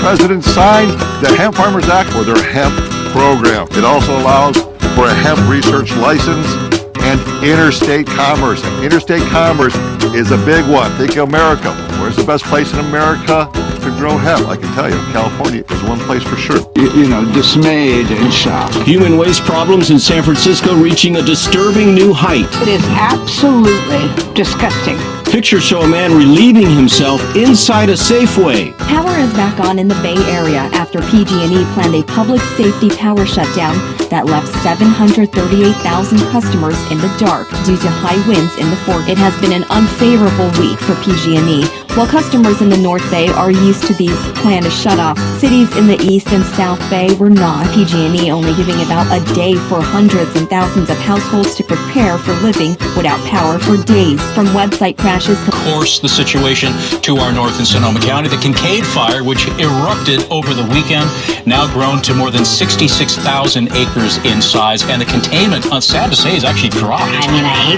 President signed the Hemp Farmers Act for their hemp program. It also allows for a hemp research license and interstate commerce. Interstate commerce is a big one. Think of America. Where's the best place in America to grow hemp? I can tell you, California is one place for sure. Dismayed and shocked. Human waste problems in San Francisco reaching a disturbing new height. It is absolutely disgusting. Pictures show a man relieving himself inside a Safeway. Power is back on in the Bay Area after PG&E planned a public safety power shutdown that left 738,000 customers in the dark due to high winds in the fork. It has been an unfavorable week for PG&E. While customers in the North Bay are used to these planned shutoffs, cities in the East and South Bay were not. PG&E only giving about a day for hundreds and thousands of households to prepare for living without power for days. From website crashes to... Of course, the situation to our north in Sonoma County, the Kincaid fire, which erupted over the weekend, now grown to more than 66,000 acres in size, and the containment, sad to say, is actually dropped.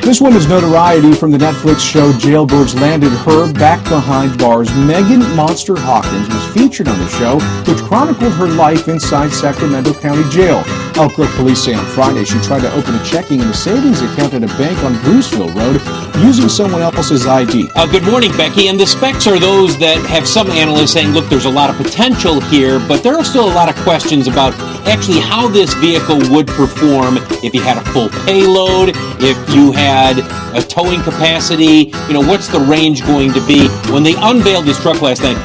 This woman's notoriety from the Netflix show Jailbirds landed her back behind bars. Megan Monster Hawkins was featured on the show, which chronicled her life inside Sacramento County Jail. Elk Grove police say on Friday she tried to open a checking and a savings account at a bank on Bruceville Road using someone else's ID. Good morning, Becky. And the specs are those that have some analysts saying, look, there's a lot of potential here, but there are still a lot of questions about actually how this vehicle would perform if you had a full payload, if you had a towing capacity, what's the range going to be? When they unveiled this truck last night,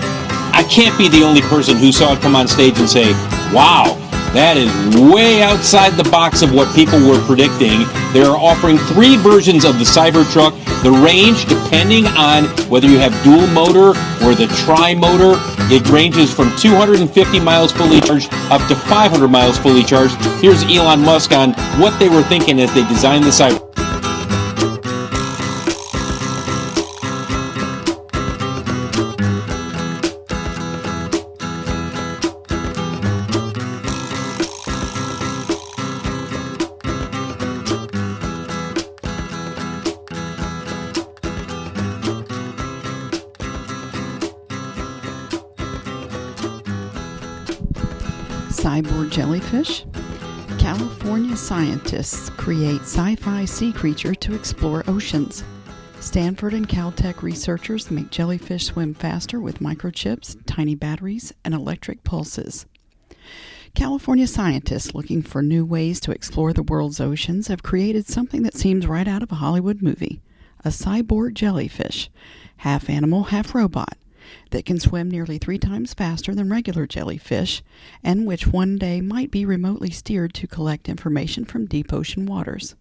I can't be the only person who saw it come on stage and say, wow, that is way outside the box of what people were predicting. They are offering 3 versions of the Cybertruck. The range, depending on whether you have dual motor or the tri-motor, it ranges from 250 miles fully charged up to 500 miles fully charged. Here's Elon Musk on what they were thinking as they designed the Cybertruck. Cyborg jellyfish. California scientists create sci-fi sea creature to explore oceans. Stanford and Caltech researchers make jellyfish swim faster with microchips, tiny batteries, and electric pulses. California scientists looking for new ways to explore the world's oceans have created something that seems right out of a Hollywood movie. A cyborg jellyfish, half animal, half robot, that can swim nearly 3 times faster than regular jellyfish, and which one day might be remotely steered to collect information from deep ocean waters.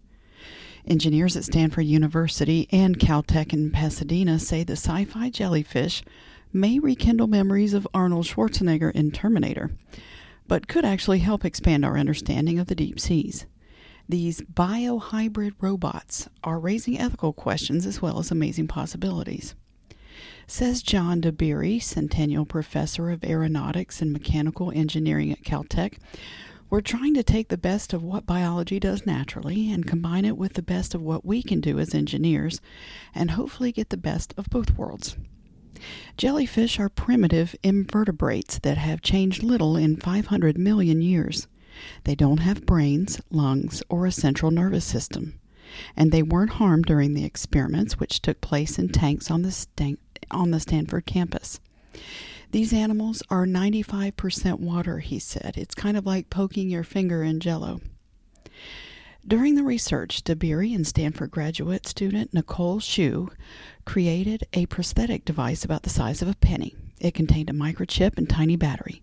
Engineers at Stanford University and Caltech in Pasadena say the sci-fi jellyfish may rekindle memories of Arnold Schwarzenegger in Terminator, but could actually help expand our understanding of the deep seas. These biohybrid robots are raising ethical questions as well as amazing possibilities. Says John DeBerry, Centennial Professor of Aeronautics and Mechanical Engineering at Caltech, we're trying to take the best of what biology does naturally and combine it with the best of what we can do as engineers, and hopefully get the best of both worlds. Jellyfish are primitive invertebrates that have changed little in 500 million years. They don't have brains, lungs, or a central nervous system, and they weren't harmed during the experiments which took place in tanks on the Stanford campus. These animals are 95% water, he said. It's kind of like poking your finger in Jell-O. During the research, DeBerry and Stanford graduate student Nicole Shue created a prosthetic device about the size of a penny. It contained a microchip and tiny battery.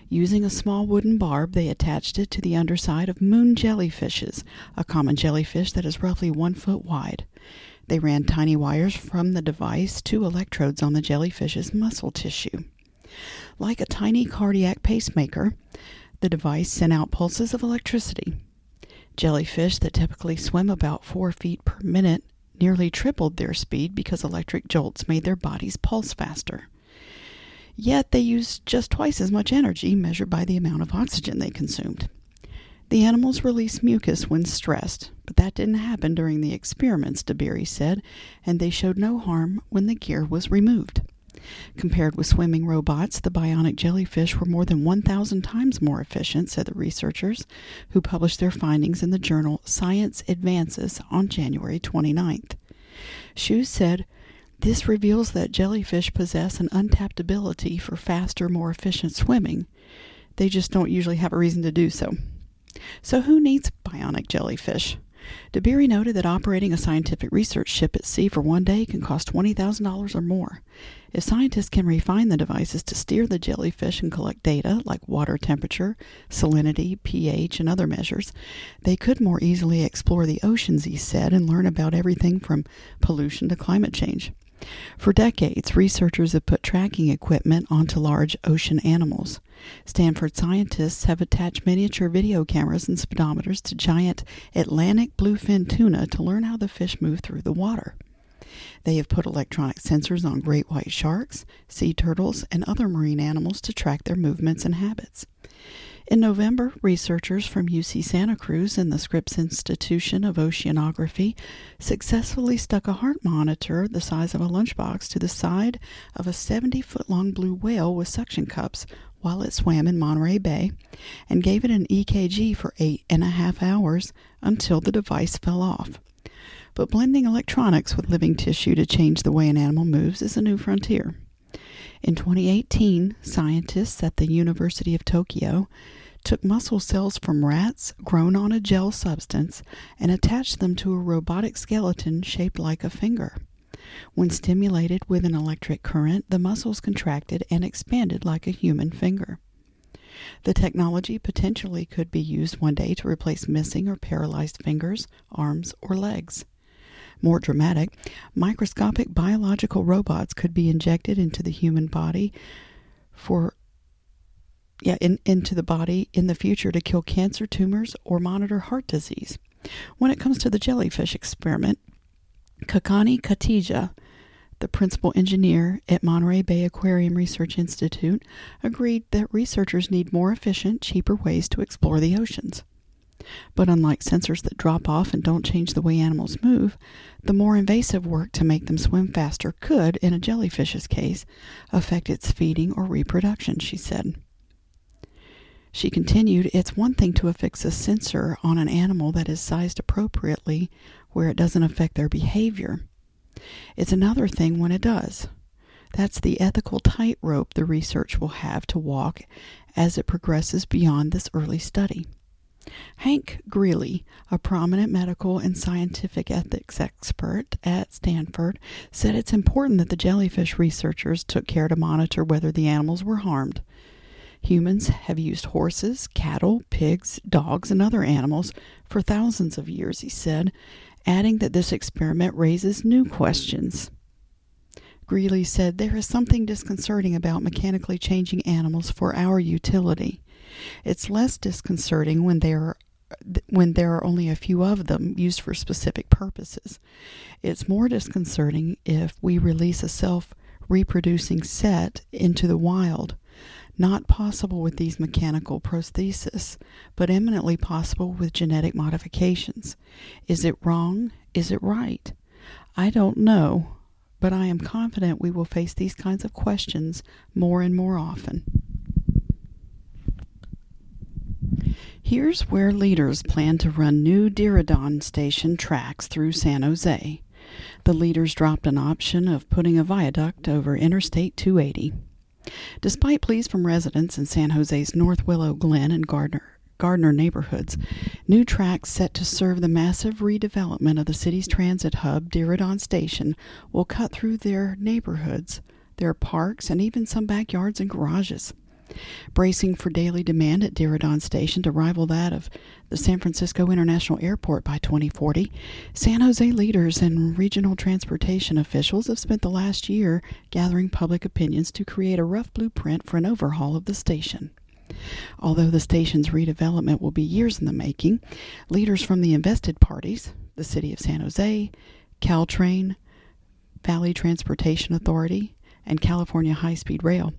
Using a small wooden barb, they attached it to the underside of moon jellyfishes, a common jellyfish that is roughly 1 foot wide. They ran tiny wires from the device to electrodes on the jellyfish's muscle tissue. Like a tiny cardiac pacemaker, the device sent out pulses of electricity. Jellyfish that typically swim about 4 feet per minute nearly tripled their speed because electric jolts made their bodies pulse faster. Yet they used just twice as much energy measured by the amount of oxygen they consumed. The animals released mucus when stressed, but that didn't happen during the experiments, DeBerry said, and they showed no harm when the gear was removed. Compared with swimming robots, the bionic jellyfish were more than 1,000 times more efficient, said the researchers, who published their findings in the journal Science Advances on January 29th. Hsu said, "This reveals that jellyfish possess an untapped ability for faster, more efficient swimming. They just don't usually have a reason to do so." So who needs bionic jellyfish? DeBerry noted that operating a scientific research ship at sea for one day can cost $20,000 or more. If scientists can refine the devices to steer the jellyfish and collect data like water temperature, salinity, pH, and other measures, they could more easily explore the oceans, he said, and learn about everything from pollution to climate change. For decades, researchers have put tracking equipment onto large ocean animals. Stanford scientists have attached miniature video cameras and speedometers to giant Atlantic bluefin tuna to learn how the fish move through the water. They have put electronic sensors on great white sharks, sea turtles, and other marine animals to track their movements and habits. In November, researchers from UC Santa Cruz and the Scripps Institution of Oceanography successfully stuck a heart monitor the size of a lunchbox to the side of a 70-foot-long blue whale with suction cups while it swam in Monterey Bay, and gave it an EKG for 8.5 hours until the device fell off. But blending electronics with living tissue to change the way an animal moves is a new frontier. In 2018, scientists at the University of Tokyo took muscle cells from rats grown on a gel substance and attached them to a robotic skeleton shaped like a finger. When stimulated with an electric current, the muscles contracted and expanded like a human finger. The technology potentially could be used one day to replace missing or paralyzed fingers, arms, or legs. More dramatic, microscopic biological robots could be injected into the human body into the body in the future to kill cancer, tumors, or monitor heart disease. When it comes to the jellyfish experiment, Kakani Katija, the principal engineer at Monterey Bay Aquarium Research Institute, agreed that researchers need more efficient, cheaper ways to explore the oceans. But unlike sensors that drop off and don't change the way animals move, the more invasive work to make them swim faster could, in a jellyfish's case, affect its feeding or reproduction, she said. She continued, "It's one thing to affix a sensor on an animal that is sized appropriately where it doesn't affect their behavior. It's another thing when it does. That's the ethical tightrope the research will have to walk as it progresses beyond this early study." Hank Greeley, a prominent medical and scientific ethics expert at Stanford, said it's important that the jellyfish researchers took care to monitor whether the animals were harmed. Humans have used horses, cattle, pigs, dogs, and other animals for thousands of years, he said, adding that this experiment raises new questions. Greeley said, "There is something disconcerting about mechanically changing animals for our utility. It's less disconcerting when there are only a few of them used for specific purposes. It's more disconcerting if we release a self-reproducing set into the wild. Not possible with these mechanical prostheses, but eminently possible with genetic modifications. Is it wrong? Is it right? I don't know, but I am confident we will face these kinds of questions more and more often." Here's where leaders plan to run new Diridon Station tracks through San Jose. The leaders dropped an option of putting a viaduct over Interstate 280. Despite pleas from residents in San Jose's North Willow Glen and Gardner neighborhoods, new tracks set to serve the massive redevelopment of the city's transit hub, Diridon Station, will cut through their neighborhoods, their parks, and even some backyards and garages. Bracing for daily demand at Diridon Station to rival that of the San Francisco International Airport by 2040, San Jose leaders and regional transportation officials have spent the last year gathering public opinions to create a rough blueprint for an overhaul of the station. Although the station's redevelopment will be years in the making, leaders from the invested parties, the City of San Jose, Caltrain, Valley Transportation Authority, and California High-Speed Rail,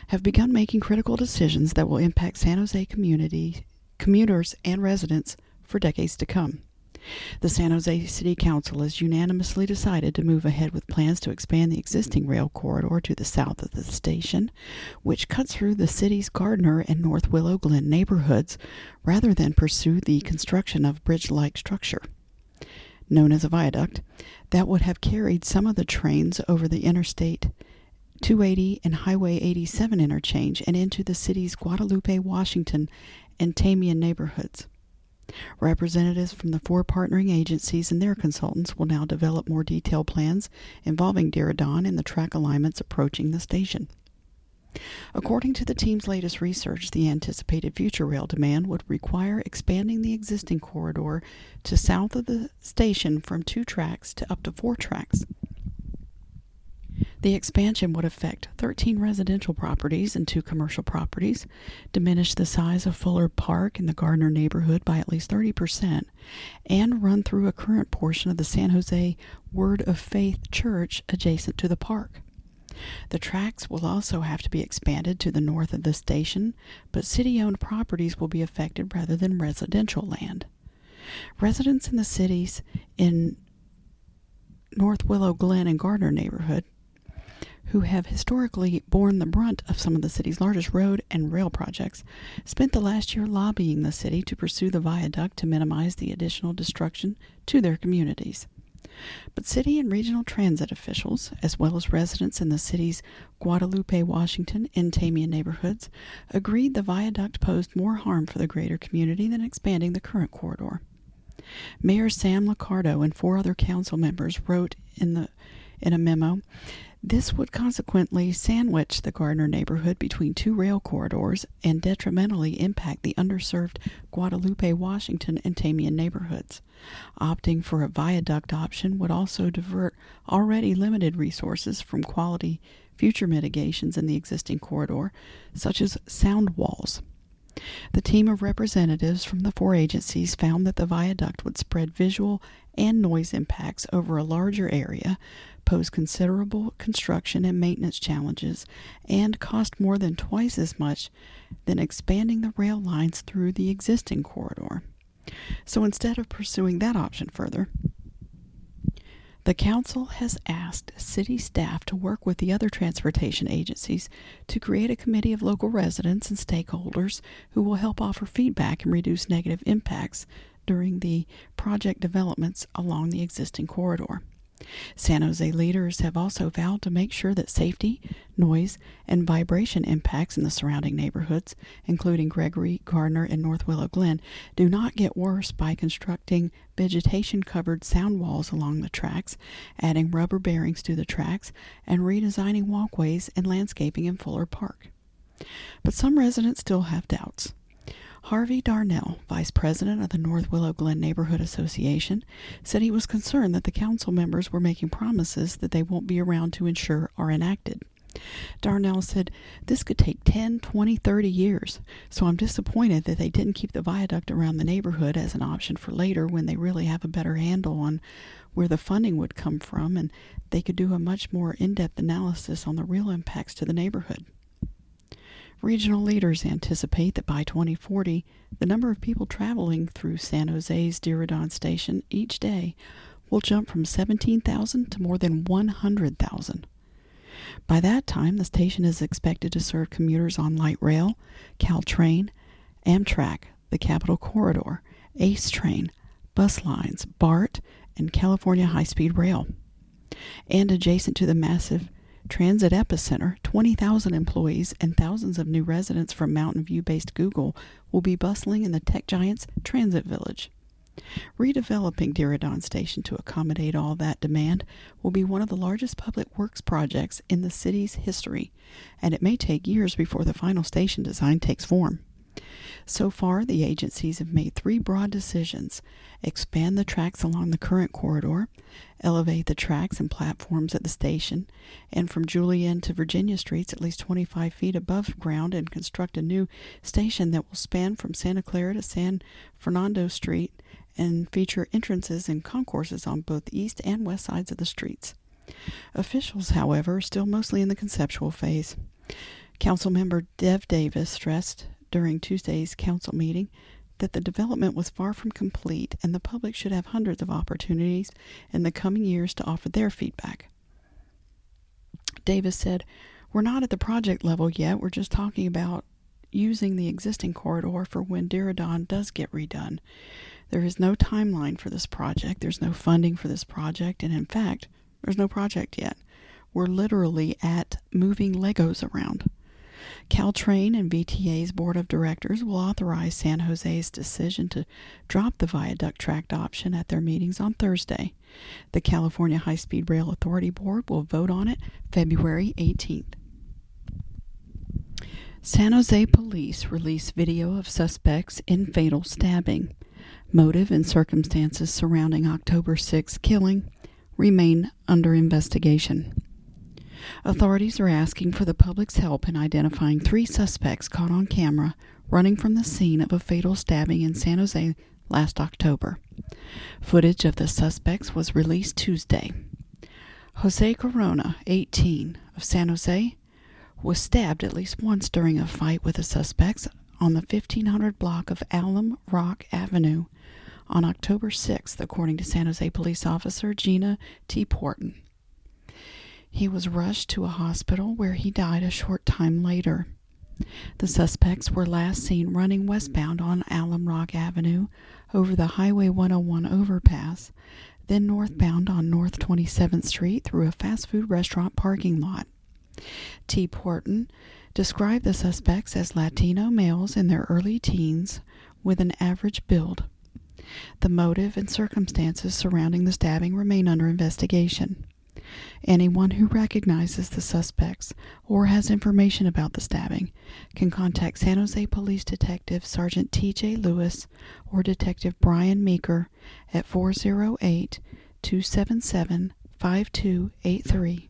have begun making critical decisions that will impact San Jose commuters and residents for decades to come. The San Jose City Council has unanimously decided to move ahead with plans to expand the existing rail corridor to the south of the station, which cuts through the city's Gardner and North Willow Glen neighborhoods, rather than pursue the construction of bridge-like structure, known as a viaduct, that would have carried some of the trains over the Interstate 280 and Highway 87 interchange and into the city's Guadalupe, Washington, and Tamian neighborhoods. Representatives from the 4 partnering agencies and their consultants will now develop more detailed plans involving Diridon and the track alignments approaching the station. According to the team's latest research, the anticipated future rail demand would require expanding the existing corridor to south of the station from 2 tracks to up to 4 tracks. The expansion would affect 13 residential properties and 2 commercial properties, diminish the size of Fuller Park in the Gardner neighborhood by at least 30%, and run through a current portion of the San Jose Word of Faith Church adjacent to the park. The tracks will also have to be expanded to the north of the station, but city-owned properties will be affected rather than residential land. Residents in the cities in North Willow Glen and Gardner neighborhood, who have historically borne the brunt of some of the city's largest road and rail projects, spent the last year lobbying the city to pursue the viaduct to minimize the additional destruction to their communities. But city and regional transit officials, as well as residents in the city's Guadalupe, Washington, and Tamian neighborhoods, agreed the viaduct posed more harm for the greater community than expanding the current corridor. Mayor Sam Liccardo and 4 other council members wrote in a memo, "This would consequently sandwich the Gardner neighborhood between 2 rail corridors and detrimentally impact the underserved Guadalupe, Washington, and Tamian neighborhoods. Opting for a viaduct option would also divert already limited resources from quality future mitigations in the existing corridor, such as sound walls." The team of representatives from the 4 agencies found that the viaduct would spread visual and noise impacts over a larger area, pose considerable construction and maintenance challenges, and cost more than twice as much than expanding the rail lines through the existing corridor. So instead of pursuing that option further, the council has asked city staff to work with the other transportation agencies to create a committee of local residents and stakeholders who will help offer feedback and reduce negative impacts during the project developments along the existing corridor. San Jose leaders have also vowed to make sure that safety, noise, and vibration impacts in the surrounding neighborhoods, including Gregory, Gardner, and North Willow Glen, do not get worse by constructing vegetation-covered sound walls along the tracks, adding rubber bearings to the tracks, and redesigning walkways and landscaping in Fuller Park. But some residents still have doubts. Harvey Darnell, vice president of the North Willow Glen Neighborhood Association, said he was concerned that the council members were making promises that they won't be around to ensure are enacted. Darnell said, "This could take 10, 20, 30 years, so I'm disappointed that they didn't keep the viaduct around the neighborhood as an option for later when they really have a better handle on where the funding would come from and they could do a much more in-depth analysis on the real impacts to the neighborhood." Regional leaders anticipate that by 2040, the number of people traveling through San Jose's Diridon Station each day will jump from 17,000 to more than 100,000. By that time, the station is expected to serve commuters on light rail, Caltrain, Amtrak, the Capitol Corridor, ACE Train, bus lines, BART, and California High-Speed Rail. And adjacent to the massive transit epicenter, 20,000 employees and thousands of new residents from Mountain View-based Google will be bustling in the tech giant's transit village. Redeveloping Diridon Station to accommodate all that demand will be one of the largest public works projects in the city's history, and it may take years before the final station design takes form. So far, the agencies have made 3 broad decisions: expand the tracks along the current corridor, elevate the tracks and platforms at the station, and from Julian to Virginia Streets at least 25 feet above ground, and construct a new station that will span from Santa Clara to San Fernando Street and feature entrances and concourses on both the east and west sides of the streets. Officials, however, are still mostly in the conceptual phase. Councilmember Dev Davis stressed during Tuesday's council meeting that the development was far from complete and the public should have hundreds of opportunities in the coming years to offer their feedback. Davis said, "We're not at the project level yet. We're just talking about using the existing corridor for when Diridon does get redone. There is no timeline for this project. There's no funding for this project. And in fact, there's no project yet. We're literally at moving Legos around." Caltrain and VTA's board of directors will authorize San Jose's decision to drop the viaduct tract option at their meetings on Thursday. The California High-Speed Rail Authority Board will vote on it February 18th. San Jose police release video of suspects in fatal stabbing. Motive and circumstances surrounding October 6th killing remain under investigation. Authorities are asking for the public's help in identifying 3 suspects caught on camera running from the scene of a fatal stabbing in San Jose last October. Footage of the suspects was released Tuesday. Jose Corona, 18, of San Jose, was stabbed at least once during a fight with the suspects on the 1500 block of Alum Rock Avenue on October 6th, according to San Jose police officer Gina T. Porton. He was rushed to a hospital where he died a short time later. The suspects were last seen running westbound on Alum Rock Avenue over the Highway 101 overpass, then northbound on North 27th Street through a fast food restaurant parking lot. T. Porton described the suspects as Latino males in their early teens with an average build. The motive and circumstances surrounding the stabbing remain under investigation. Anyone who recognizes the suspects or has information about the stabbing can contact San Jose Police Detective Sergeant T.J. Lewis or Detective Brian Meeker at 408-277-5283.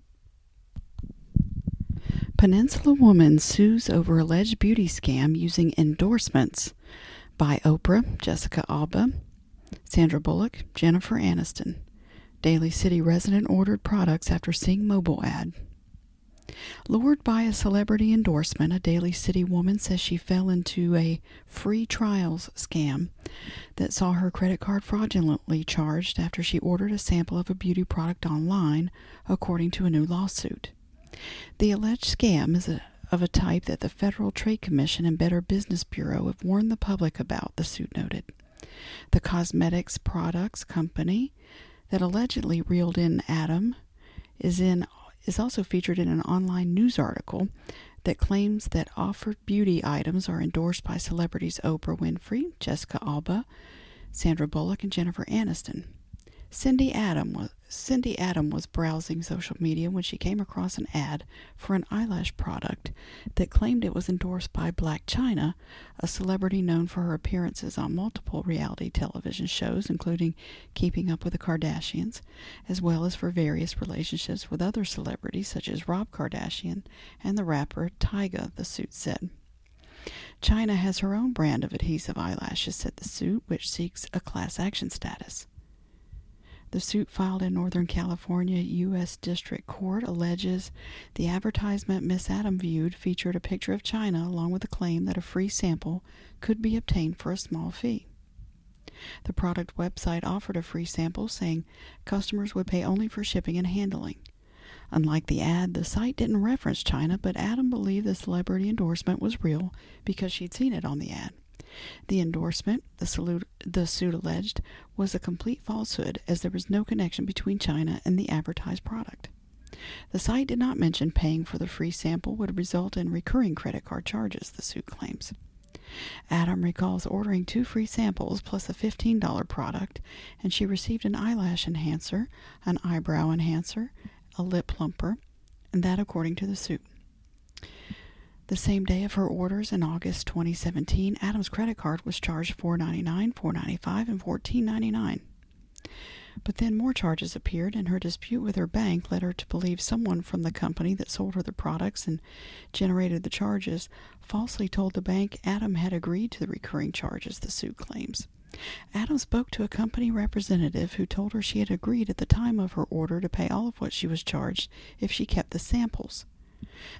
Peninsula woman sues over alleged beauty scam using endorsements by Oprah, Jessica Alba, Sandra Bullock, Jennifer Aniston. Daly City resident ordered products after seeing mobile ad. Lured by a celebrity endorsement, a Daly City woman says she fell into a free trials scam that saw her credit card fraudulently charged after she ordered a sample of a beauty product online, according to a new lawsuit. The alleged scam is of a type that the Federal Trade Commission and Better Business Bureau have warned the public about, the suit noted. The cosmetics products company that allegedly reeled in Adam is also featured in an online news article that claims that offered beauty items are endorsed by celebrities Oprah Winfrey, Jessica Alba, Sandra Bullock, and Jennifer Aniston. Cindy Adam was browsing social media when she came across an ad for an eyelash product that claimed it was endorsed by Blac Chyna, a celebrity known for her appearances on multiple reality television shows, including Keeping Up with the Kardashians, as well as for various relationships with other celebrities such as Rob Kardashian and the rapper Tyga, the suit said. Chyna has her own brand of adhesive eyelashes, said the suit, which seeks a class action status. The suit filed in Northern California U.S. District Court alleges the advertisement Miss Adam viewed featured a picture of Chyna along with a claim that a free sample could be obtained for a small fee. The product website offered a free sample, saying customers would pay only for shipping and handling. Unlike the ad, the site didn't reference Chyna, but Adam believed the celebrity endorsement was real because she'd seen it on the ad. The endorsement, the suit alleged, was a complete falsehood, as there was no connection between Chyna and the advertised product. The site did not mention paying for the free sample would result in recurring credit card charges, the suit claims. Adam recalls ordering 2 free samples plus a $15 product, and she received an eyelash enhancer, an eyebrow enhancer, a lip plumper, and that according to the suit. The same day of her orders in August 2017, Adam's credit card was charged $4.99, $4.95, and $14.99. But then more charges appeared, and her dispute with her bank led her to believe someone from the company that sold her the products and generated the charges falsely told the bank Adam had agreed to the recurring charges, the suit claims. Adam spoke to a company representative who told her she had agreed at the time of her order to pay all of what she was charged if she kept the samples.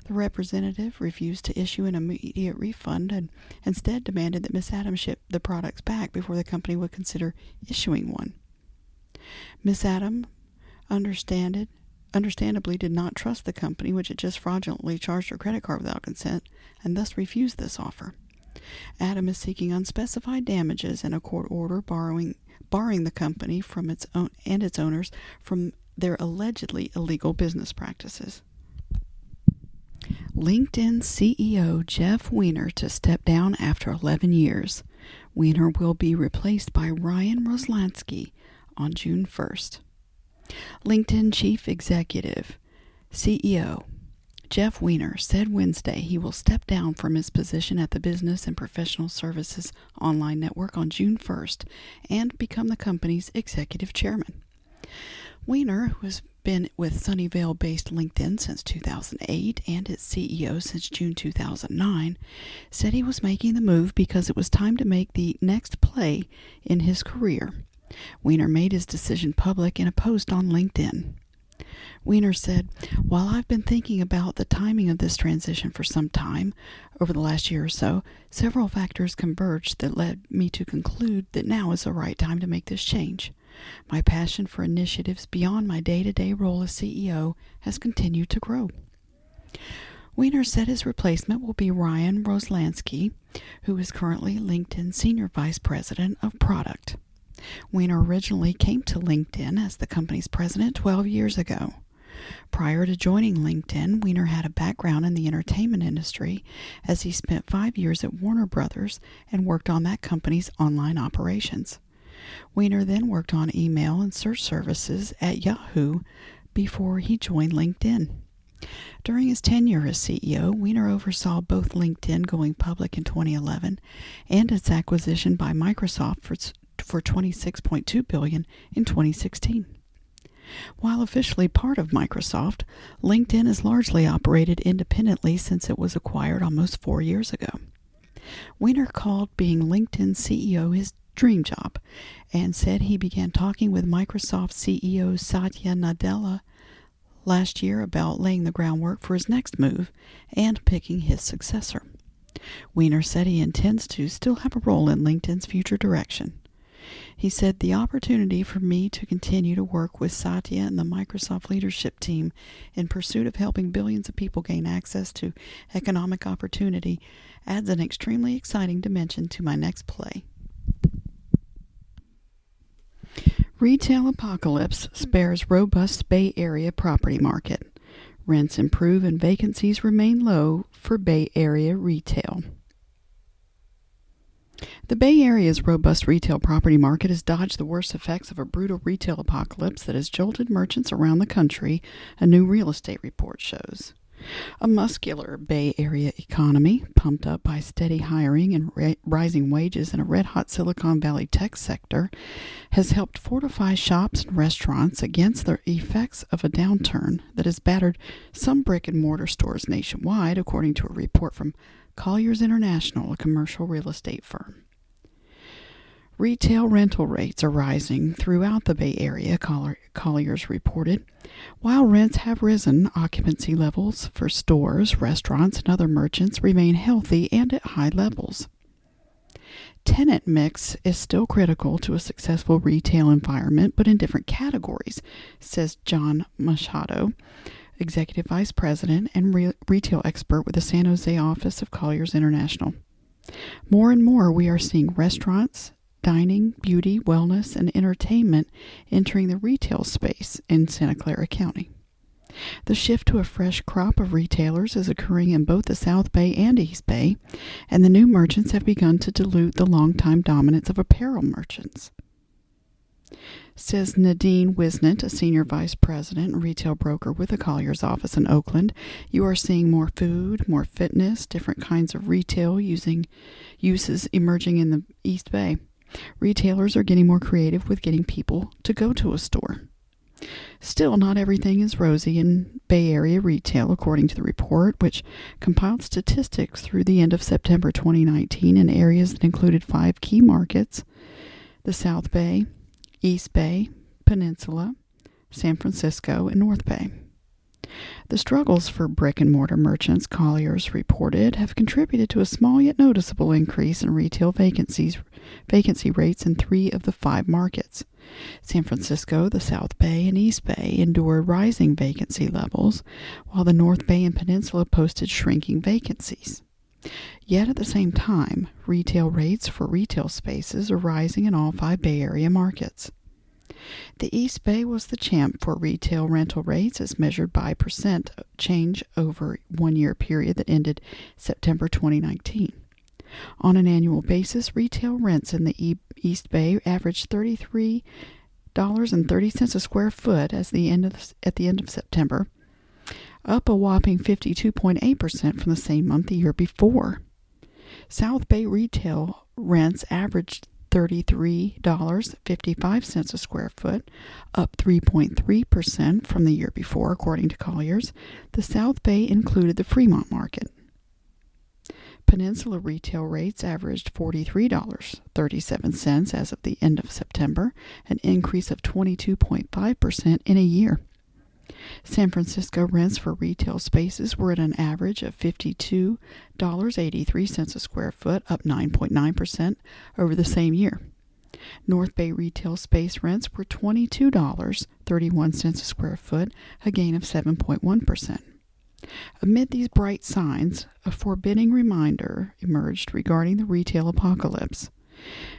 The representative refused to issue an immediate refund and instead demanded that Ms. Adams ship the products back before the company would consider issuing one. Ms. Adams understandably did not trust the company, which had just fraudulently charged her credit card without consent, and thus refused this offer. Adam is seeking unspecified damages and a court order barring the company from its owners from their allegedly illegal business practices. LinkedIn CEO Jeff Weiner to step down after 11 years. Weiner will be replaced by Ryan Roslansky on June 1st. LinkedIn Chief Executive CEO Jeff Weiner said Wednesday he will step down from his position at the Business and Professional Services Online Network on June 1st and become the company's executive chairman. Weiner, who has been with Sunnyvale-based LinkedIn since 2008 and its CEO since June 2009, said he was making the move because it was time to make the next play in his career. Weiner made his decision public in a post on LinkedIn. Weiner said, "While I've been thinking about the timing of this transition for some time, over the last year or so, several factors converged that led me to conclude that now is the right time to make this change. My passion for initiatives beyond my day-to-day role as CEO has continued to grow." Weiner said his replacement will be Ryan Roslansky, who is currently LinkedIn Senior Vice President of Product. Weiner originally came to LinkedIn as the company's president 12 years ago. Prior to joining LinkedIn, Weiner had a background in the entertainment industry as he spent 5 years at Warner Brothers and worked on that company's online operations. Weiner then worked on email and search services at Yahoo before he joined LinkedIn. During his tenure as CEO, Weiner oversaw both LinkedIn going public in 2011 and its acquisition by Microsoft for $26.2 billion in 2016. While officially part of Microsoft, LinkedIn has largely operated independently since it was acquired almost 4 years ago. Weiner called being LinkedIn CEO his dream job and said he began talking with Microsoft CEO Satya Nadella last year about laying the groundwork for his next move and picking his successor. Weiner said he intends to still have a role in LinkedIn's future direction. He said, "The opportunity for me to continue to work with Satya and the Microsoft leadership team in pursuit of helping billions of people gain access to economic opportunity adds an extremely exciting dimension to my next play." Retail apocalypse spares robust Bay Area property market. Rents improve and vacancies remain low for Bay Area retail. The Bay Area's robust retail property market has dodged the worst effects of a brutal retail apocalypse that has jolted merchants around the country, a new real estate report shows. A muscular Bay Area economy, pumped up by steady hiring and rising wages in a red-hot Silicon Valley tech sector, has helped fortify shops and restaurants against the effects of a downturn that has battered some brick-and-mortar stores nationwide, according to a report from Colliers International, a commercial real estate firm. Retail rental rates are rising throughout the Bay Area, Colliers reported. While rents have risen, occupancy levels for stores, restaurants, and other merchants remain healthy and at high levels. Tenant mix is still critical to a successful retail environment, but in different categories, says John Machado, Executive Vice President and retail expert with the San Jose office of Colliers International. More and more, we are seeing restaurants, dining, beauty, wellness, and entertainment entering the retail space in Santa Clara County. The shift to a fresh crop of retailers is occurring in both the South Bay and East Bay, and the new merchants have begun to dilute the longtime dominance of apparel merchants. Says Nadine Wisnett, a senior vice president and retail broker with the Colliers office in Oakland, you are seeing more food, more fitness, different kinds of retail uses emerging in the East Bay. Retailers are getting more creative with getting people to go to a store. Still, not everything is rosy in Bay Area retail, according to the report, which compiled statistics through the end of September 2019 in areas that included 5 key markets: the South Bay, East Bay, Peninsula, San Francisco, and North Bay. The struggles for brick-and-mortar merchants, Colliers reported, have contributed to a small yet noticeable increase in retail vacancy rates in 3 of the 5 markets. San Francisco, the South Bay, and East Bay endured rising vacancy levels, while the North Bay and Peninsula posted shrinking vacancies. Yet at the same time, retail rates for retail spaces are rising in all 5 Bay Area markets. The East Bay was the champ for retail rental rates as measured by percent change over 1-year period that ended September 2019. On an annual basis, retail rents in the East Bay averaged $33.30 a square foot at the end of September, up a whopping 52.8% from the same month the year before. South Bay retail rents averaged $33.55 a square foot, up 3.3% from the year before, according to Colliers. The South Bay included the Fremont market. Peninsula retail rates averaged $43.37 as of the end of September, an increase of 22.5% in a year. San Francisco rents for retail spaces were at an average of $52.83 a square foot, up 9.9% over the same year. North Bay retail space rents were $22.31 a square foot, a gain of 7.1%. Amid these bright signs, a forbidding reminder emerged regarding the retail apocalypse.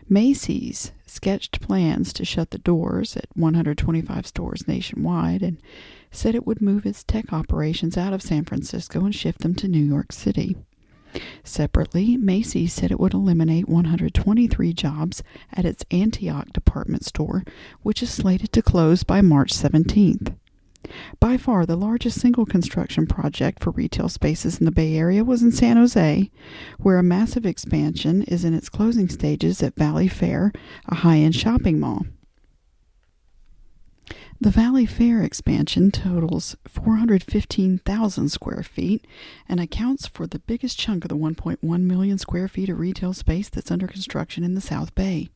Macy's sketched plans to shut the doors at 125 stores nationwide and said it would move its tech operations out of San Francisco and shift them to New York City. Separately, Macy's said it would eliminate 123 jobs at its Antioch department store, which is slated to close by March 17th. By far, the largest single construction project for retail spaces in the Bay Area was in San Jose, where a massive expansion is in its closing stages at Valley Fair, a high-end shopping mall. The Valley Fair expansion totals 415,000 square feet and accounts for the biggest chunk of the 1.1 million square feet of retail space that's under construction in the South Bay.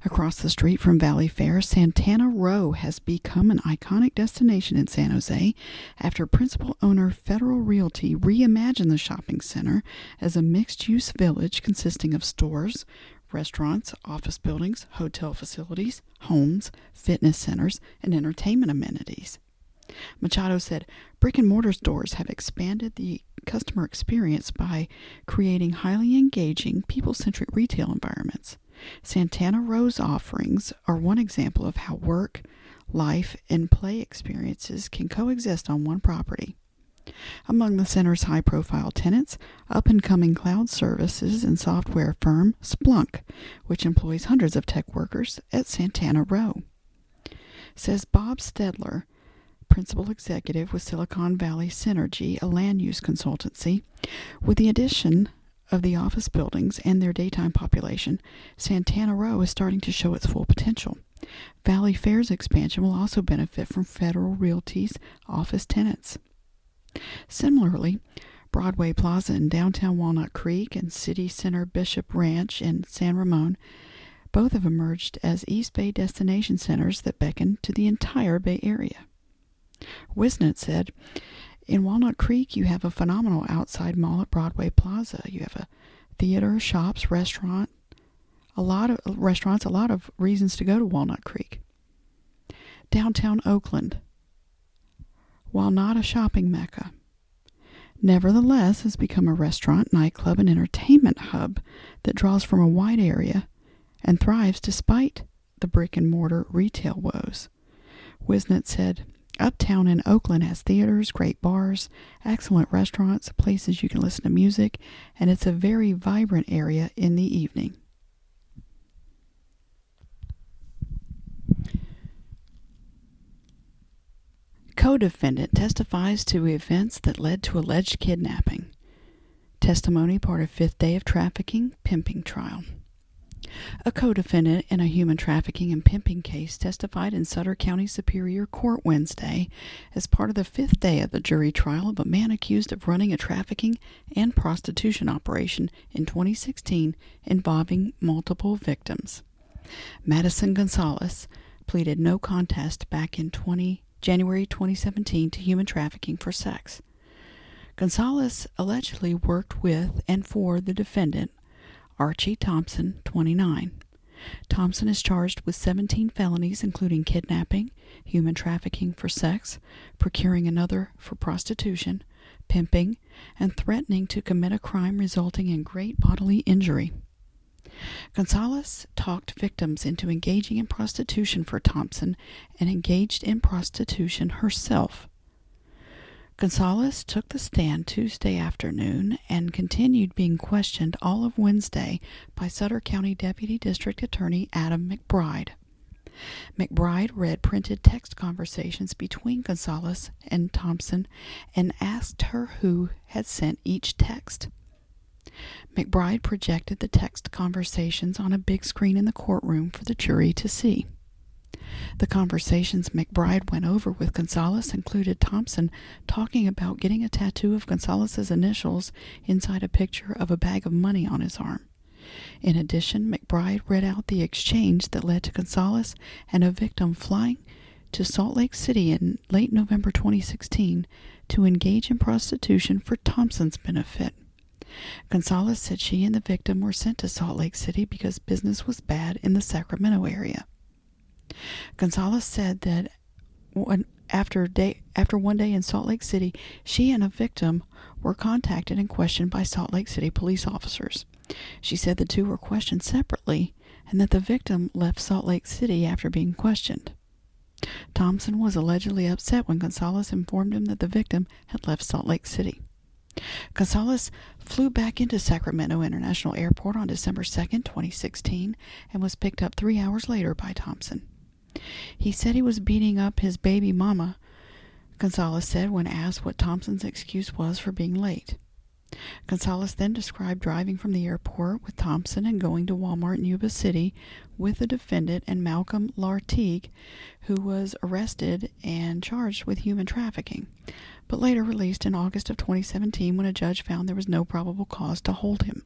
Across the street from Valley Fair, Santana Row has become an iconic destination in San Jose after principal owner Federal Realty reimagined the shopping center as a mixed-use village consisting of stores, restaurants, office buildings, hotel facilities, homes, fitness centers, and entertainment amenities. Machado said, brick-and-mortar stores have expanded the customer experience by creating highly engaging, people-centric retail environments. Santana Row's offerings are one example of how work, life, and play experiences can coexist on one property. Among the center's high-profile tenants, up-and-coming cloud services and software firm Splunk, which employs hundreds of tech workers at Santana Row. Says Bob Stedler, principal executive with Silicon Valley Synergy, a land use consultancy. With the addition of the office buildings and their daytime population, Santana Row is starting to show its full potential. Valley Fair's expansion will also benefit from Federal Realty's office tenants. Similarly, Broadway Plaza in downtown Walnut Creek and City Center Bishop Ranch in San Ramon both have emerged as East Bay destination centers that beckon to the entire Bay Area. Wisnett said, in Walnut Creek, you have a phenomenal outside mall at Broadway Plaza. You have a theater, shops, a lot of reasons to go to Walnut Creek. Downtown Oakland, while not a shopping mecca, nevertheless has become a restaurant, nightclub, and entertainment hub that draws from a wide area and thrives despite the brick-and-mortar retail woes. Wisnett said, Uptown in Oakland has theaters, great bars, excellent restaurants, places you can listen to music, and it's a very vibrant area in the evening. Co-defendant testifies to events that led to alleged kidnapping. Testimony part of fifth day of trafficking, pimping trial. A co-defendant in a human trafficking and pimping case testified in Sutter County Superior Court Wednesday as part of the fifth day of the jury trial of a man accused of running a trafficking and prostitution operation in 2016 involving multiple victims. Madison Gonzalez pleaded no contest back in 2012 January 2017, to human trafficking for sex. Gonzalez allegedly worked with and for the defendant, Archie Thompson, 29. Thompson is charged with 17 felonies, including kidnapping, human trafficking for sex, procuring another for prostitution, pimping, and threatening to commit a crime resulting in great bodily injury. Gonzalez talked victims into engaging in prostitution for Thompson and engaged in prostitution herself. Gonzalez took the stand Tuesday afternoon and continued being questioned all of Wednesday by Sutter County Deputy District Attorney Adam McBride. McBride read printed text conversations between Gonzalez and Thompson and asked her who had sent each text. McBride projected the text conversations on a big screen in the courtroom for the jury to see. The conversations McBride went over with Gonzalez included Thompson talking about getting a tattoo of Gonzalez's initials inside a picture of a bag of money on his arm. In addition, McBride read out the exchange that led to Gonzalez and a victim flying to Salt Lake City in late November 2016 to engage in prostitution for Thompson's benefit. Gonzalez said she and the victim were sent to Salt Lake City because business was bad in the Sacramento area. Gonzalez said that after one day in Salt Lake City, she and a victim were contacted and questioned by Salt Lake City police officers. She said the two were questioned separately and that the victim left Salt Lake City after being questioned. Thompson was allegedly upset when Gonzalez informed him that the victim had left Salt Lake City. Gonzalez flew back into Sacramento International Airport on December 2, 2016, and was picked up 3 hours later by Thompson. He said he was beating up his baby mama, Gonzalez said when asked what Thompson's excuse was for being late. Gonzalez then described driving from the airport with Thompson and going to Walmart in Yuba City with the defendant and Malcolm Lartigue, who was arrested and charged with human trafficking, but later released in August of 2017 when a judge found there was no probable cause to hold him.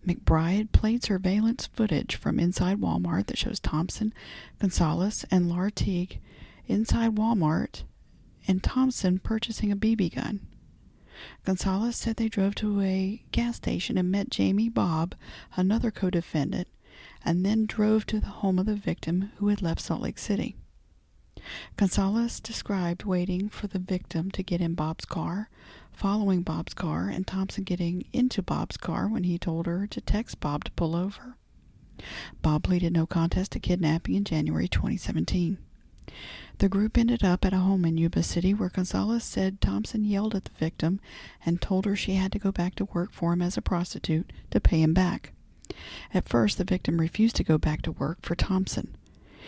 McBride played surveillance footage from inside Walmart that shows Thompson, Gonzalez, and Lartigue inside Walmart and Thompson purchasing a BB gun. Gonzalez said they drove to a gas station and met Jamie Bobb, another co-defendant, and then drove to the home of the victim who had left Salt Lake City. Gonzalez described waiting for the victim to get in Bob's car, following Bob's car, and Thompson getting into Bob's car when he told her to text Bob to pull over. Bob pleaded no contest to kidnapping in January 2017. The group ended up at a home in Yuba City where Gonzalez said Thompson yelled at the victim and told her she had to go back to work for him as a prostitute to pay him back. At first, the victim refused to go back to work for Thompson.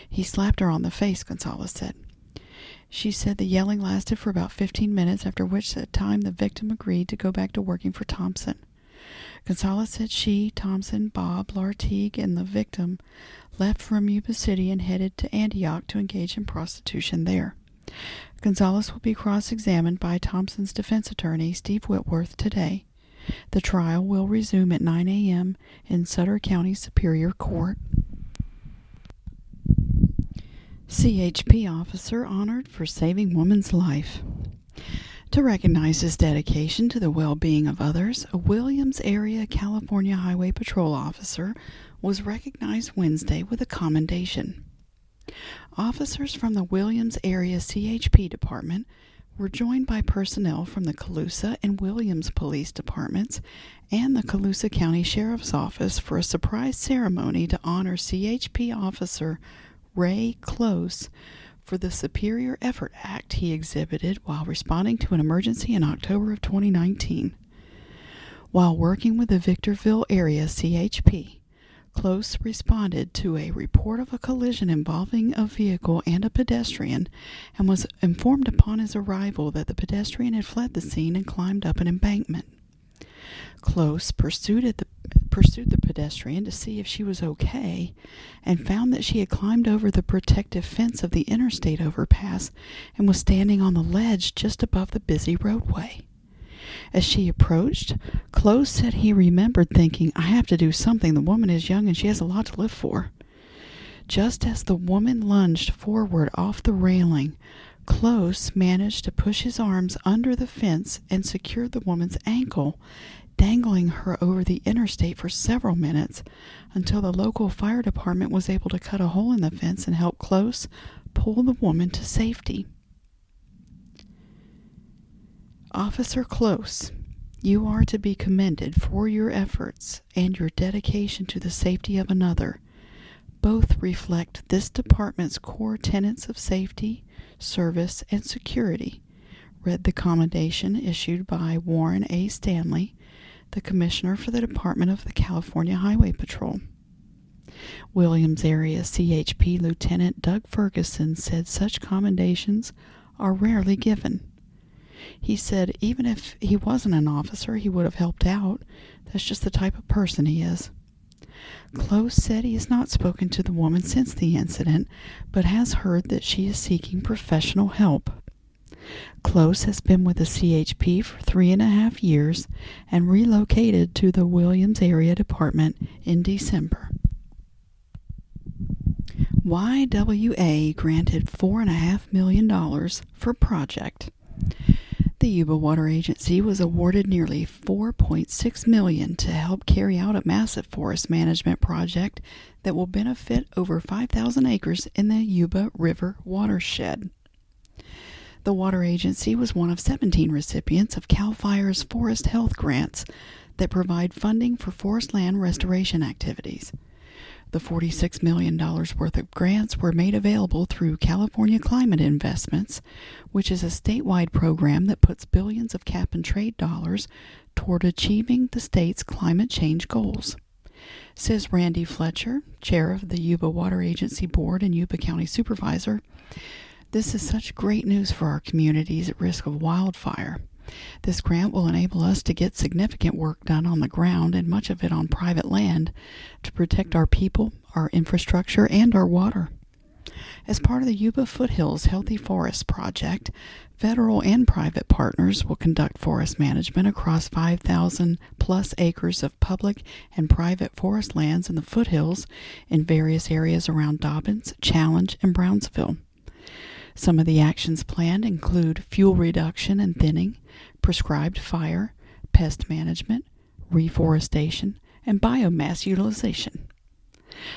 He slapped her on the face, Gonzalez said. She said the yelling lasted for about 15 minutes, after which time the victim agreed to go back to working for Thompson. Gonzalez said she, Thompson, Bob, Lartigue, and the victim left from Yuba City and headed to Antioch to engage in prostitution there. Gonzalez will be cross-examined by Thompson's defense attorney, Steve Whitworth, today. The trial will resume at 9 a.m. in Sutter County Superior Court. CHP officer honored for saving woman's life. To recognize his dedication to the well-being of others, a Williams Area California Highway Patrol officer was recognized Wednesday with a commendation. Officers from the Williams Area CHP Department were joined by personnel from the Colusa and Williams Police Departments and the Colusa County Sheriff's Office for a surprise ceremony to honor CHP officer Ray Close for the superior effort act he exhibited while responding to an emergency in October of 2019. While working with the Victorville area CHP, Close responded to a report of a collision involving a vehicle and a pedestrian and was informed upon his arrival that the pedestrian had fled the scene and climbed up an embankment. Close pursued the pedestrian to see if she was okay and found that she had climbed over the protective fence of the interstate overpass and was standing on the ledge just above the busy roadway. As she approached, Close said he remembered thinking, "I have to do something. The woman is young and she has a lot to live for." Just as the woman lunged forward off the railing, Close managed to push his arms under the fence and secure the woman's ankle, dangling her over the interstate for several minutes until the local fire department was able to cut a hole in the fence and help Close pull the woman to safety. Officer Close, you are to be commended for your efforts and your dedication to the safety of another. Both reflect this department's core tenets of safety, service, and security, read the commendation issued by Warren A. Stanley, the Commissioner for the Department of the California Highway Patrol. Williams Area CHP Lieutenant Doug Ferguson said such commendations are rarely given. He said even if he wasn't an officer, he would have helped out. That's just the type of person he is. Close said he has not spoken to the woman since the incident, but has heard that she is seeking professional help. Close has been with the CHP for 3.5 years and relocated to the Williams Area Department in December. YWA granted $4.5 million for project. The Yuba Water Agency was awarded nearly $4.6 million to help carry out a massive forest management project that will benefit over 5,000 acres in the Yuba River watershed. The Water Agency was one of 17 recipients of CAL FIRE's Forest Health Grants that provide funding for forest land restoration activities. The $46 million worth of grants were made available through California Climate Investments, which is a statewide program that puts billions of cap-and-trade dollars toward achieving the state's climate change goals. Says Randy Fletcher, chair of the Yuba Water Agency Board and Yuba County Supervisor, "This is such great news for our communities at risk of wildfire. This grant will enable us to get significant work done on the ground and much of it on private land to protect our people, our infrastructure, and our water." As part of the Yuba Foothills Healthy Forests Project, federal and private partners will conduct forest management across 5,000 plus acres of public and private forest lands in the foothills in various areas around Dobbins, Challenge, and Brownsville. Some of the actions planned include fuel reduction and thinning, prescribed fire, pest management, reforestation, and biomass utilization.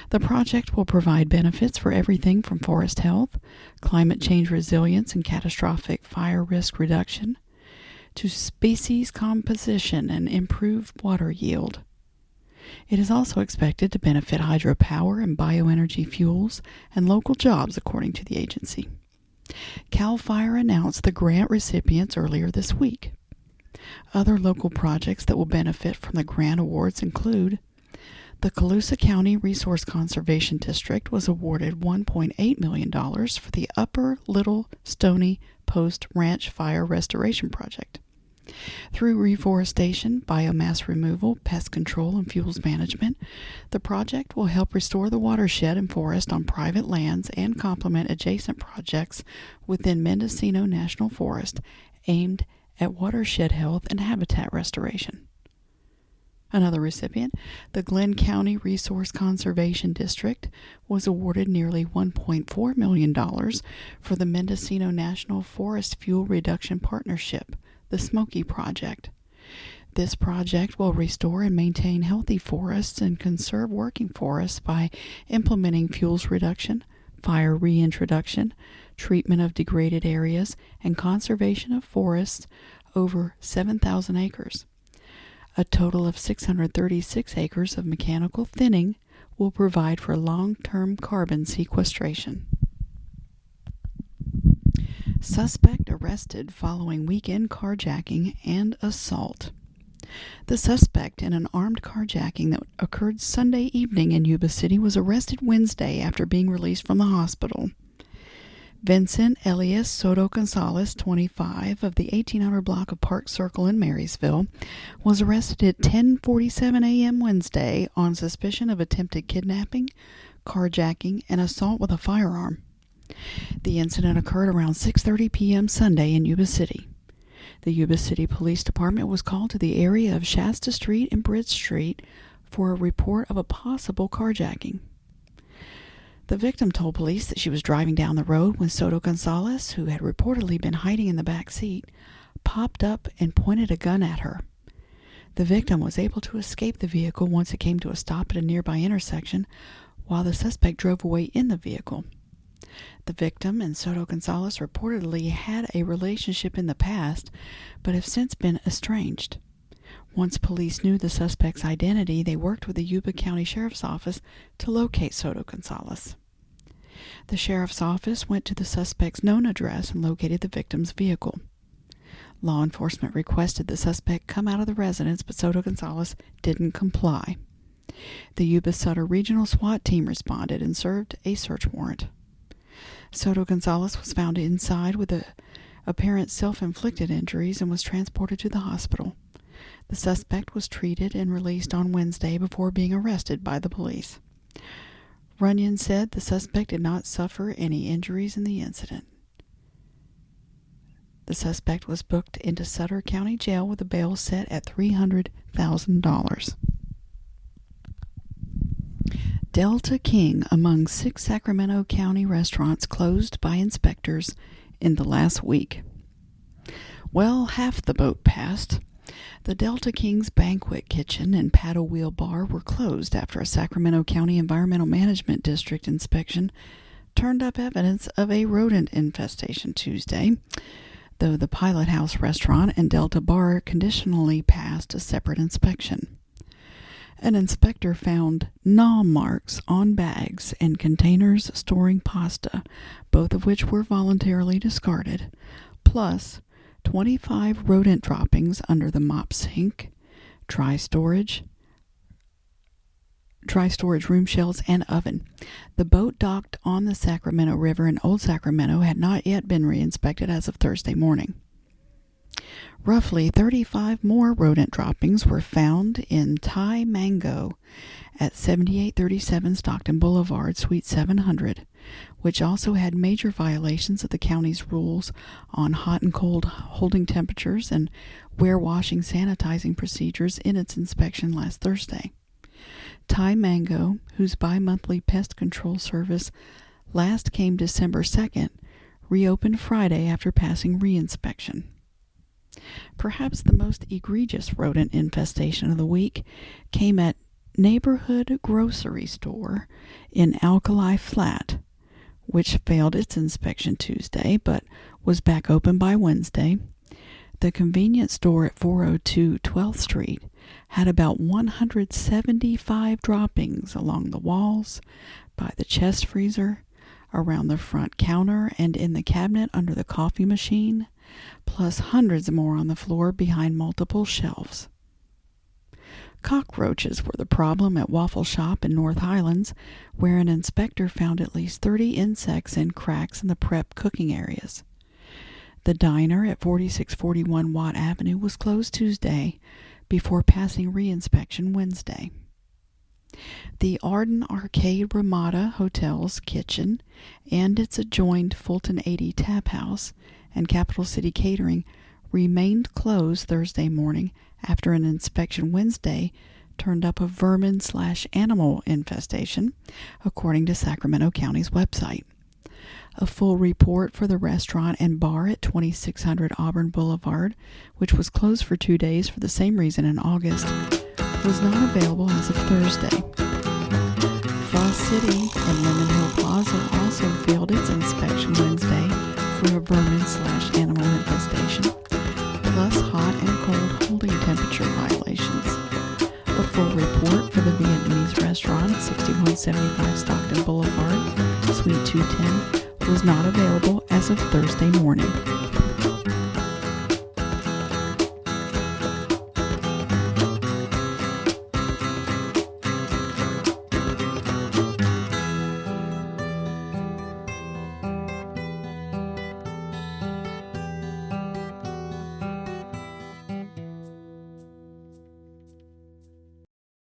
The project will provide benefits for everything from forest health, climate change resilience and catastrophic fire risk reduction, to species composition and improved water yield. It is also expected to benefit hydropower and bioenergy fuels and local jobs, according to the agency. CAL FIRE announced the grant recipients earlier this week. Other local projects that will benefit from the grant awards include the Colusa County Resource Conservation District was awarded $1.8 million for the Upper Little Stony Post Ranch Fire Restoration Project. Through reforestation, biomass removal, pest control, and fuels management, the project will help restore the watershed and forest on private lands and complement adjacent projects within Mendocino National Forest aimed at watershed health and habitat restoration. Another recipient, the Glenn County Resource Conservation District, was awarded nearly $1.4 million for the Mendocino National Forest Fuel Reduction Partnership, the Smoky Project. This project will restore and maintain healthy forests and conserve working forests by implementing fuels reduction, fire reintroduction, treatment of degraded areas, and conservation of forests over 7,000 acres. A total of 636 acres of mechanical thinning will provide for long-term carbon sequestration. Suspect arrested following weekend carjacking and assault. The suspect in an armed carjacking that occurred Sunday evening in Yuba City was arrested Wednesday after being released from the hospital. Vincent Elias Soto Gonzalez, 25, of the 1800 block of Park Circle in Marysville, was arrested at 10:47 a.m. Wednesday on suspicion of attempted kidnapping, carjacking, and assault with a firearm. The incident occurred around 6:30 p.m. Sunday in Yuba City. The Yuba City Police Department was called to the area of Shasta Street and Bridge Street for a report of a possible carjacking. The victim told police that she was driving down the road when Soto Gonzalez, who had reportedly been hiding in the back seat, popped up and pointed a gun at her. The victim was able to escape the vehicle once it came to a stop at a nearby intersection, while the suspect drove away in the vehicle. The victim and Soto Gonzalez reportedly had a relationship in the past, but have since been estranged. Once police knew the suspect's identity, they worked with the Yuba County Sheriff's Office to locate Soto Gonzalez. The Sheriff's Office went to the suspect's known address and located the victim's vehicle. Law enforcement requested the suspect come out of the residence, but Soto Gonzalez didn't comply. The Yuba Sutter Regional SWAT team responded and served a search warrant. Soto Gonzalez was found inside with apparent self-inflicted injuries and was transported to the hospital. The suspect was treated and released on Wednesday before being arrested by the police. Runyon said the suspect did not suffer any injuries in the incident. The suspect was booked into Sutter County Jail with a bail set at $300,000. Delta King among 6 Sacramento County restaurants closed by inspectors in the last week. Well, half the boat passed. The Delta King's Banquet Kitchen and Paddle Wheel Bar were closed after a Sacramento County Environmental Management District inspection turned up evidence of a rodent infestation Tuesday, though the Pilot House restaurant and Delta Bar conditionally passed a separate inspection. An inspector found gnaw marks on bags and containers storing pasta, both of which were voluntarily discarded, plus 25 rodent droppings under the mop sink, dry storage room shelves, and oven. The boat docked on the Sacramento River in Old Sacramento had not yet been re-inspected as of Thursday morning. Roughly 35 more rodent droppings were found in Thai Mango at 7837 Stockton Boulevard, Suite 700, which also had major violations of the county's rules on hot and cold holding temperatures and warewashing sanitizing procedures in its inspection last Thursday. Thai Mango, whose bi-monthly pest control service last came December 2nd, reopened Friday after passing re-inspection. Perhaps the most egregious rodent infestation of the week came at Neighborhood Grocery Store in Alkali Flat, which failed its inspection Tuesday but was back open by Wednesday. The convenience store at 402 12th Street had about 175 droppings along the walls, by the chest freezer, around the front counter, and in the cabinet under the coffee machine, plus hundreds more on the floor behind multiple shelves. Cockroaches were the problem at Waffle Shop in North Highlands, where an inspector found at least 30 insects in cracks in the prep cooking areas. The diner at 4641 Watt Avenue was closed Tuesday before passing re-inspection Wednesday. The Arden Arcade Ramada Hotel's kitchen and its adjoined Fulton 80 Tap House and Capital City Catering remained closed Thursday morning after an inspection Wednesday turned up a vermin/animal infestation, according to Sacramento County's website. A full report for the restaurant and bar at 2600 Auburn Boulevard, which was closed for 2 days for the same reason in August, was not available as of Thursday. Fall City and Lemon Hill Plaza also failed its inspection Wednesday for a vermin/animal infestation, plus hot and cold holding temperature violations. A full report for the Vietnamese restaurant at 6175 Stockton Boulevard, Suite 210, was not available as of Thursday morning.